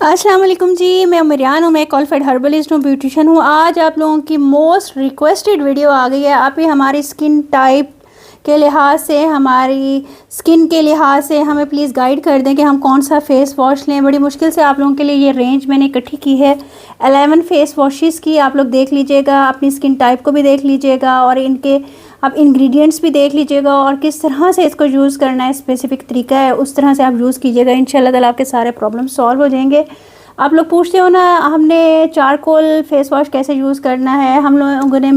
अस्सलाम वालेकुम जी, मैं मरियान हूँ। मैं क्वालिफाइड हर्बलिस्ट हूँ, ब्यूटिशियन हूँ। आज आप लोगों की मोस्ट रिक्वेस्टेड वीडियो आ गई है। आप ही हमारी स्किन टाइप के लिहाज से, हमारी स्किन के लिहाज से हमें प्लीज़ गाइड कर दें कि हम कौन सा फ़ेस वॉश लें। बड़ी मुश्किल से आप लोगों के लिए ये रेंज मैंने इकट्ठी की है 11 फ़ेस वॉशेस की। आप लोग देख लीजिएगा, अपनी स्किन टाइप को भी देख लीजिएगा और इनके आप इंग्रेडिएंट्स भी देख लीजिएगा और किस तरह से इसको यूज़ करना है, स्पेसिफिक तरीका है, उस तरह से आप यूज़ कीजिएगा। इंशाल्लाह ताला आपके सारे प्रॉब्लम सॉल्व हो जाएंगे। आप लोग पूछते हो ना, हमने चारकोल फेस वॉश कैसे यूज़ करना है, हम लोगों ने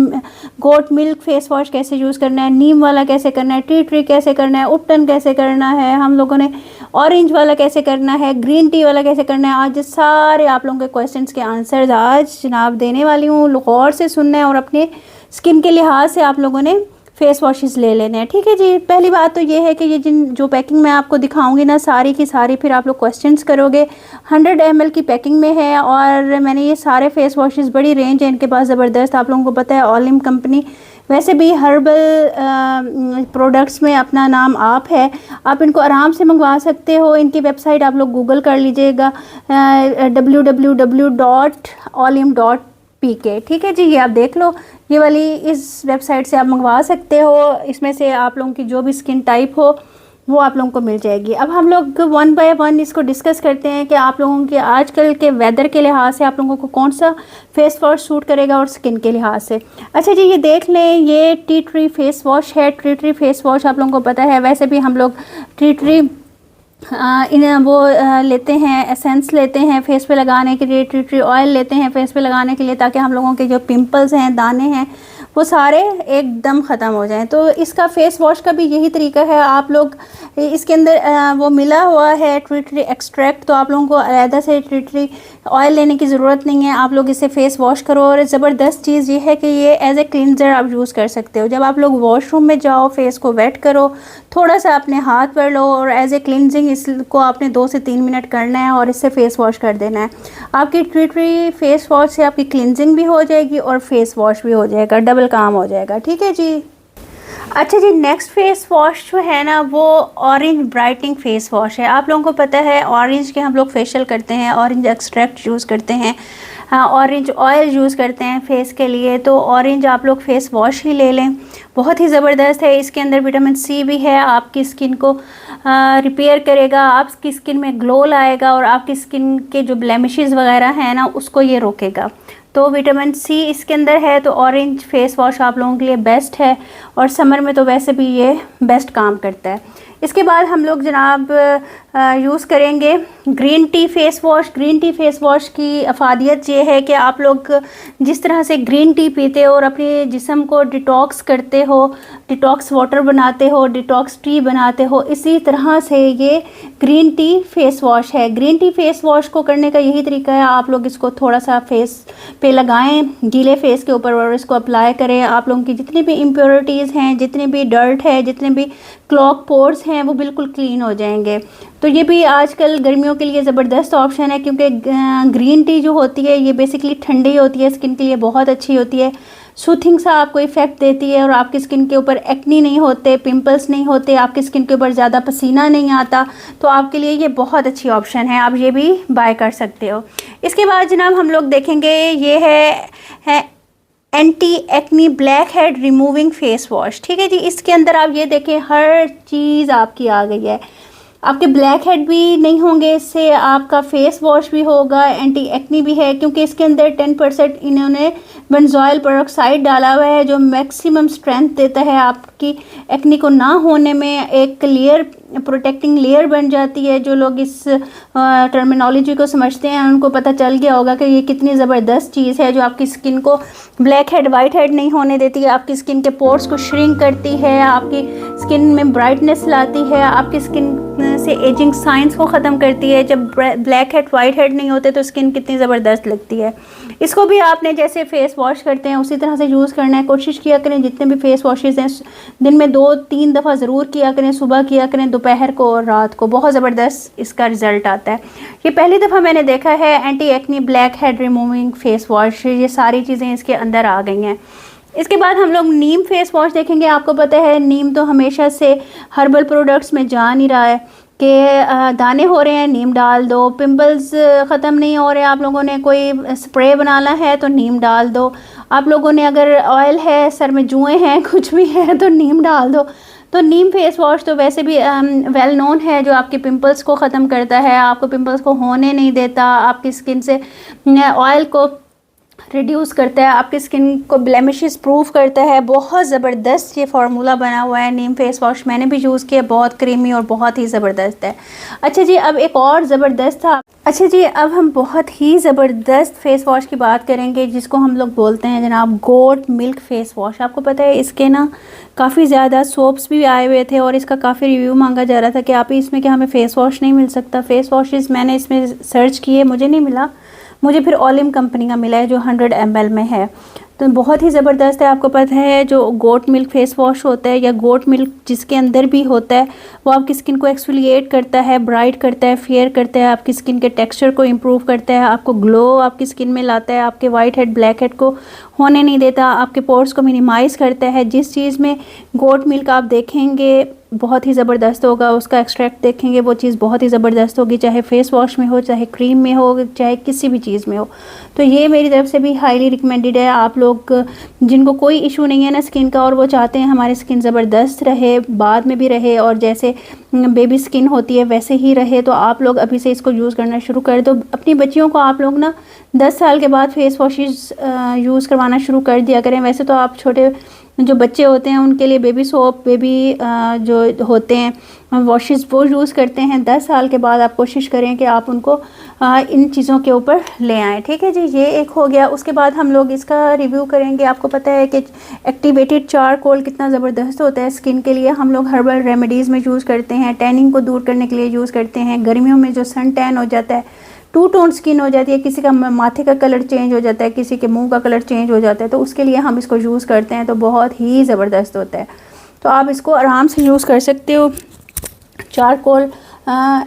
गोट मिल्क फेस वॉश कैसे यूज़ करना है, नीम वाला कैसे करना है, टी ट्री कैसे करना है, उपटन कैसे करना है, हम लोगों ने ऑरेंज वाला कैसे करना है, ग्रीन टी वाला कैसे करना है। आज सारे आप लोगों के क्वेश्चंस के आंसर्स आज जनाब देने वाली हूँ। गौर से सुनना है और अपने स्किन के लिहाज से आप लोगों ने फेस वॉशेस ले लेने हैं, ठीक है जी। पहली बात तो ये है कि ये जो पैकिंग मैं आपको दिखाऊंगी ना, सारी की सारी फिर आप लोग क्वेश्चंस करोगे। 100 ml की पैकिंग में है और मैंने ये सारे फेस वॉशेस, बड़ी रेंज है इनके पास ज़बरदस्त। आप लोगों को पता है ऑलिम कंपनी वैसे भी हर्बल प्रोडक्ट्स में अपना नाम आप है। आप इनको आराम से मंगवा सकते हो। इनकी वेबसाइट आप लोग गूगल कर लीजिएगा, www.olim.pk, ठीक है जी। ये आप देख लो, ये वाली इस वेबसाइट से आप मंगवा सकते हो। इसमें से आप लोगों की जो भी स्किन टाइप हो वो आप लोगों को मिल जाएगी। अब हम लोग वन बाय वन इसको डिस्कस करते हैं कि आप लोगों के आजकल के वेदर के लिहाज से आप लोगों को कौन सा फेस वॉश सूट करेगा और स्किन के लिहाज से। अच्छा जी, ये देख लें, ये टी ट्री फेस वॉश है। टी ट्री फेस वॉश आप लोगों को पता है, वैसे भी हम लोग टी ट्री लेते हैं, एसेंस लेते हैं फेस पे लगाने के लिए, टी ट्री ऑयल लेते हैं फेस पे लगाने के लिए, ताकि हम लोगों के जो पिंपल्स हैं, दाने हैं, वो सारे एकदम ख़त्म हो जाएं। तो इसका फेस वॉश का भी यही तरीका है। आप लोग इसके अंदर वो मिला हुआ है टी ट्री एक्सट्रैक्ट, तो आप लोगों को अलहदा से टी ट्री ऑयल लेने की ज़रूरत नहीं है। आप लोग इसे फेस वॉश करो और ज़बरदस्त चीज़ ये है कि ये एज ए क्लींजर आप यूज़ कर सकते हो। जब आप लोग वॉशरूम में जाओ, फेस को वेट करो, थोड़ा सा अपने हाथ पर लो और एज ए क्लींजिंग इसको आपने 2 से 3 मिनट करना है और इससे फेस वॉश कर देना है। आपकी टी ट्री फेस वॉश से आपकी क्लींजिंग भी हो जाएगी और फेस वॉश भी हो जाएगा, डबल काम हो जाएगा, ठीक है जी। अच्छा जी, नेक्स्ट फेस वॉश जो है ना, वो ऑरेंज ब्राइटनिंग फेस वॉश है। आप लोगों को पता है ऑरेंज के हम लोग फेशियल करते हैं, ऑरेंज एक्सट्रैक्ट यूज़ करते हैं, ऑरेंज ऑयल यूज़ करते हैं फेस के लिए। तो ऑरेंज आप लोग फेस वॉश ही ले लें, बहुत ही ज़बरदस्त है। इसके अंदर विटामिन सी भी है, आपकी स्किन को रिपेयर करेगा, आपकी स्किन में ग्लो लाएगा और आपकी स्किन के जो ब्लेमिशेस वगैरह हैं ना, उसको ये रोकेगा। तो विटामिन सी इसके अंदर है, तो ऑरेंज फेस वॉश आप लोगों के लिए बेस्ट है और समर में तो वैसे भी ये बेस्ट काम करता है। इसके बाद हम लोग जनाब यूज़ करेंगे green tea face wash. Green tea face wash की अफादियत ये है कि आप लोग जिस तरह से ग्रीन टी पीते हो और अपने जिस्म को डिटॉक्स करते हो, डिटॉक्स वाटर बनाते हो, डिटॉक्स टी बनाते हो, इसी तरह से ये ग्रीन टी फेस वॉश है। ग्रीन टी फेस वॉश को करने का यही तरीका है, आप लोग इसको थोड़ा सा फेस पे लगाएं, गीले फेस के ऊपर, और इसको अप्लाई करें। आप लोगों की जितनी भी इम्प्योरिटीज़ हैं, जितने भी डर्ट है, जितने भी क्लॉग पोर्स हैं, वो बिल्कुल क्लीन हो जाएंगे। तो ये भी आजकल गर्मियों के लिए ज़बरदस्त ऑप्शन है, क्योंकि ग्रीन टी जो होती है ये बेसिकली ठंडी होती है, स्किन के लिए बहुत अच्छी होती है, सूथिंग सा आपको इफ़ेक्ट देती है और आपकी स्किन के ऊपर एक्नी नहीं होते, पिंपल्स नहीं होते, आपकी स्किन के ऊपर ज़्यादा पसीना नहीं आता। तो आपके लिए ये बहुत अच्छी ऑप्शन है, आप ये भी बाय कर सकते हो। इसके बाद जनाब हम लोग देखेंगे, ये है anti acne black head removing face wash, ठीक है जी। इसके अंदर आप ये देखें, हर चीज़ आपकी आ गई है। आपके ब्लैक हेड भी नहीं होंगे इससे, आपका फेस वॉश भी होगा, एंटी एक्नी भी है, क्योंकि इसके अंदर 10% इन्होंने बेंजोइल पेरोक्साइड डाला हुआ है, जो मैक्सिमम स्ट्रेंथ देता है आपकी एक्नी को ना होने में। एक लेयर, प्रोटेक्टिंग लेयर बन जाती है। जो लोग इस टर्मिनोलॉजी को समझते हैं उनको पता चल गया होगा कि ये कितनी ज़बरदस्त चीज़ है, जो आपकी स्किन को ब्लैक हेड वाइट हेड नहीं होने देती है, आपकी स्किन के पोर्स को श्रिंक करती है, आपकी स्किन में ब्राइटनेस लाती है, आपकी स्किन से एजिंग साइंस को ख़त्म करती है। जब ब्लैक हेड वाइट हेड नहीं होते तो स्किन कितनी ज़बरदस्त लगती है। इसको भी आपने जैसे फेस वॉश करते हैं उसी तरह से यूज़ करना है। कोशिश किया करें जितने भी फेस वॉशेज़ हैं दिन में 2-3 दफ़ा ज़रूर किया करें, सुबह किया करें, दोपहर को और रात को, बहुत ज़बरदस्त इसका रिज़ल्ट आता है। ये पहली दफ़ा मैंने देखा है anti acne black head removing face wash, ये सारी चीज़ें इसके अंदर आ गई हैं। इसके बाद हम लोग नीम फेस वॉश देखेंगे। आपको पता है नीम तो हमेशा से हर्बल प्रोडक्ट्स में जा नहीं रहा है, कि दाने हो रहे हैं, नीम डाल दो। पिंपल्स ख़त्म नहीं हो रहे, आप लोगों ने कोई स्प्रे बनाना है तो नीम डाल दो। आप लोगों ने अगर ऑयल है, सर में जुएँ हैं, कुछ भी है तो नीम डाल दो। तो नीम फेस वॉश तो वैसे भी वेल नोन है, जो आपके पिंपल्स को ख़त्म करता है, आपको पिंपल्स को होने नहीं देता, आपकी स्किन से ऑयल को रिड्यूस करता है, आपकी स्किन को ब्लेमिशेस प्रूफ करता है। बहुत ज़बरदस्त ये फार्मूला बना हुआ है नीम फेस वॉश, मैंने भी यूज़ किया, बहुत क्रीमी और बहुत ही ज़बरदस्त है। अच्छा जी, अब एक और ज़बरदस्त था। अच्छा जी, अब हम बहुत ही ज़बरदस्त फेस वॉश की बात करेंगे, जिसको हम लोग बोलते हैं जनाब गोट मिल्क फेस वॉश। आपको पता है इसके ना काफ़ी ज़्यादा सोप्स भी आए हुए थे और इसका काफ़ी रिव्यू मांगा जा रहा था कि आप इसमें क्या हमें फ़ेस वॉश नहीं मिल सकता। फ़ेस वॉशेस मैंने इसमें सर्च किए, मुझे नहीं मिला, मुझे फिर ओलिम कंपनी का मिला है जो 100 ml में है। तो बहुत ही ज़बरदस्त है। आपको पता है जो गोट मिल्क फेस वॉश होता है या गोट मिल्क जिसके अंदर भी होता है, वो आपकी स्किन को एक्सफोलिएट करता है, ब्राइट करता है, फेयर करता है, आपकी स्किन के टेक्सचर को इम्प्रूव करता है, आपको ग्लो आपकी स्किन में लाता है, आपके वाइट हेड ब्लैक हेड को होने नहीं देता, आपके पोर्स को मिनिमाइज़ करता है। जिस चीज़ में गोट मिल्क आप देखेंगे बहुत ही ज़बरदस्त होगा, उसका एक्सट्रैक्ट देखेंगे वो चीज़ बहुत ही ज़बरदस्त होगी, चाहे फेस वॉश में हो, चाहे क्रीम में हो, चाहे किसी भी चीज़ में हो। तो ये मेरी तरफ से भी हाईली रिकमेंडेड है। आप लोग जिनको कोई इशू नहीं है ना स्किन का और वो चाहते हैं हमारी स्किन ज़बरदस्त रहे, बाद में भी रहे और जैसे बेबी स्किन होती है वैसे ही रहे, तो आप लोग अभी से इसको यूज़ करना शुरू कर दो। अपनी बच्चियों को आप लोग ना 10 साल के बाद फेस वॉशेस यूज़ करवाना शुरू कर दिया करें। वैसे तो आप छोटे जो बच्चे होते हैं उनके लिए बेबी सोप, बेबी जो होते हैं वॉशेस वो यूज़ करते हैं। 10 साल के बाद आप कोशिश करें कि आप उनको इन चीज़ों के ऊपर ले आएँ। ठीक है जी, ये एक हो गया। उसके बाद हम लोग इसका रिव्यू करेंगे। आपको पता है कि एक्टिवेटेड चारकोल कितना ज़बरदस्त होता है स्किन के लिए। हम लोग हर्बल रेमेडीज़ में यूज़ करते हैं, टैनिंग को दूर करने के लिए यूज़ करते हैं। गर्मियों में जो सन टैन हो जाता है, टू टोन स्किन हो जाती है, किसी का माथे का कलर चेंज हो जाता है, किसी के मुंह का कलर चेंज हो जाता है, तो उसके लिए हम इसको यूज़ करते हैं, तो बहुत ही ज़बरदस्त होता है। तो आप इसको आराम से यूज़ कर सकते हो। Charcoal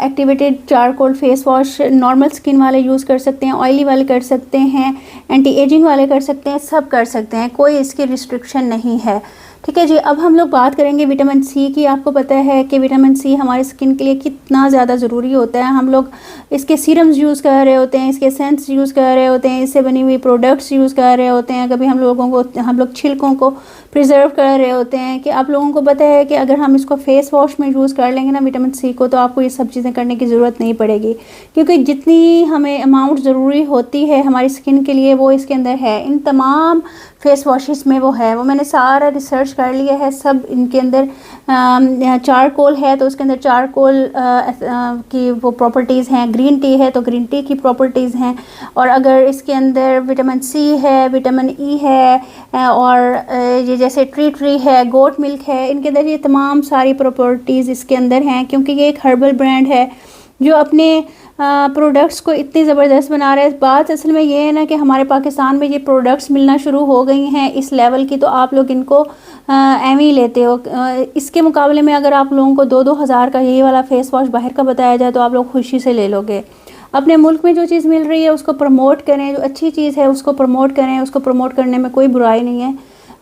activated charcoal face wash normal skin वाले यूज़ कर सकते हैं, ऑयली वाले कर सकते हैं, एंटी एजिंग वाले कर सकते हैं, सब कर सकते हैं, कोई इसकी रिस्ट्रिक्शन नहीं है। ठीक है जी, अब हम लोग बात करेंगे विटामिन सी की। आपको पता है कि विटामिन सी हमारी स्किन के लिए कितना ज़्यादा ज़रूरी होता है। हम लोग इसके सीरम्स यूज़ कर रहे होते हैं, इसके सेंट्स यूज़ कर रहे होते हैं, इससे बनी हुई प्रोडक्ट्स यूज़ कर रहे होते हैं। कभी हम लोग छिलकों को प्रिजर्व कर रहे होते हैं कि आप लोगों को पता है कि अगर हम इसको फेस वॉश में यूज़ कर लेंगे ना विटामिन सी को, तो आपको ये सब चीज़ें करने की ज़रूरत नहीं पड़ेगी, क्योंकि जितनी हमें अमाउंट ज़रूरी होती है हमारी स्किन के लिए वो इसके अंदर है। इन तमाम फेस वॉशेस में वो है, वो मैंने सारा रिसर्च कर लिया है। सब इनके अंदर चारकोल है तो उसके अंदर चारकोल की वो प्रॉपर्टीज़ हैं, ग्रीन टी है तो ग्रीन टी की प्रॉपर्टीज़ हैं, और अगर इसके अंदर विटामिन सी है, विटामिन ई है और ये जैसे ट्री है, गोट मिल्क है, इनके अंदर ये तमाम सारी प्रॉपर्टीज़ इसके अंदर हैं। क्योंकि ये एक हर्बल ब्रांड है जो अपने प्रोडक्ट्स को इतनी ज़बरदस्त बना रहे हैं। बात असल में ये है ना कि हमारे पाकिस्तान में ये प्रोडक्ट्स मिलना शुरू हो गई हैं इस लेवल की, तो आप लोग इनको एवं ही लेते हो। इसके मुकाबले में अगर आप लोगों को 2-2 हज़ार का यही वाला फेस वॉश बाहर का बताया जाए तो आप लोग खुशी से ले लोगे। अपने मुल्क में जो चीज़ मिल रही है उसको प्रमोट करें, जो अच्छी चीज़ है उसको प्रमोट करें, उसको प्रमोट करने में कोई बुराई नहीं है।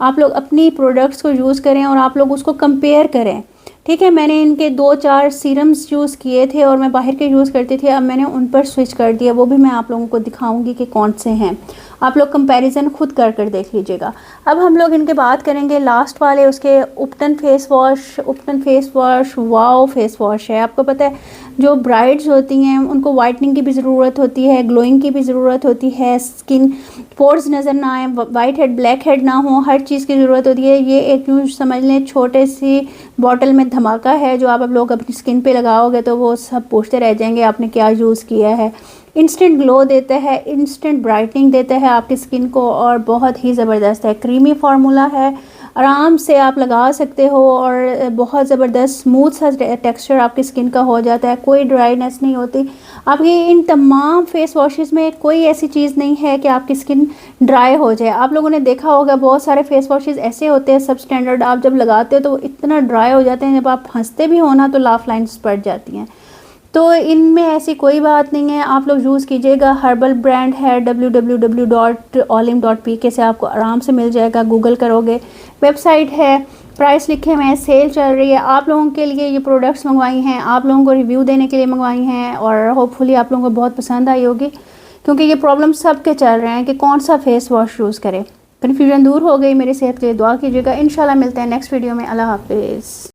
आप लोग अपनी प्रोडक्ट्स को यूज़ करें और आप लोग उसको कंपेयर करें। ठीक है, मैंने इनके 2-4 सीरम्स यूज़ किए थे और मैं बाहर के यूज़ करती थी, अब मैंने उन पर स्विच कर दिया। वो भी मैं आप लोगों को दिखाऊंगी कि कौन से हैं, आप लोग कंपैरिजन खुद कर देख लीजिएगा। अब हम लोग इनके बात करेंगे लास्ट वाले उसके उपटन face wash wow face wash है। आपको पता है जो ब्राइड्स होती हैं उनको वाइटनिंग की भी ज़रूरत होती है, ग्लोइंग की भी ज़रूरत होती है, स्किन पोर्स नज़र ना आए, वाइट हेड ब्लैक हेड ना हो, हर चीज़ की ज़रूरत होती है। ये एक यूँ समझ लें छोटे सी बॉटल में धमाका है जो आप लोग अपनी स्किन पे लगाओगे तो वो सब पूछते रह जाएंगे आपने क्या यूज़ किया है। इंस्टेंट ग्लो देता है, इंस्टेंट ब्राइटनिंग देता है आपकी स्किन को और बहुत ही ज़बरदस्त है। क्रीमी फार्मूला है, आराम से आप लगा सकते हो और बहुत ज़बरदस्त स्मूथ सा टेक्सचर आपकी स्किन का हो जाता है, कोई ड्राइनेस नहीं होती। आपकी इन तमाम फेस वॉशेस में कोई ऐसी चीज़ नहीं है कि आपकी स्किन ड्राई हो जाए। आप लोगों ने देखा होगा बहुत सारे फेस वॉशेस ऐसे होते हैं सब स्टैंडर्ड, आप जब लगाते हो तो इतना ड्राई हो जाते हैं, जब आप हंसते भी हो ना तो लाफ लाइन्स पड़ जाती हैं। तो इनमें ऐसी कोई बात नहीं है, आप लोग यूज़ कीजिएगा। हर्बल ब्रांड है, www.olim.pk से आपको आराम से मिल जाएगा, गूगल करोगे, वेबसाइट है प्राइस लिखे हुए हैं, सेल चल रही है। आप लोगों के लिए ये प्रोडक्ट्स मंगवाई हैं, आप लोगों को रिव्यू देने के लिए मंगवाई हैं और होपफुली आप लोगों को बहुत पसंद आई होगी, क्योंकि ये प्रॉब्लम सबके चल रहे हैं कि कौन सा फेस वॉश यूज़ करें। कन्फ्यूजन दूर हो गई। मेरी सेहत के लिए दुआ कीजिएगा। इंशाल्लाह मिलते हैं नेक्स्ट वीडियो में। अल्लाह हाफिज़।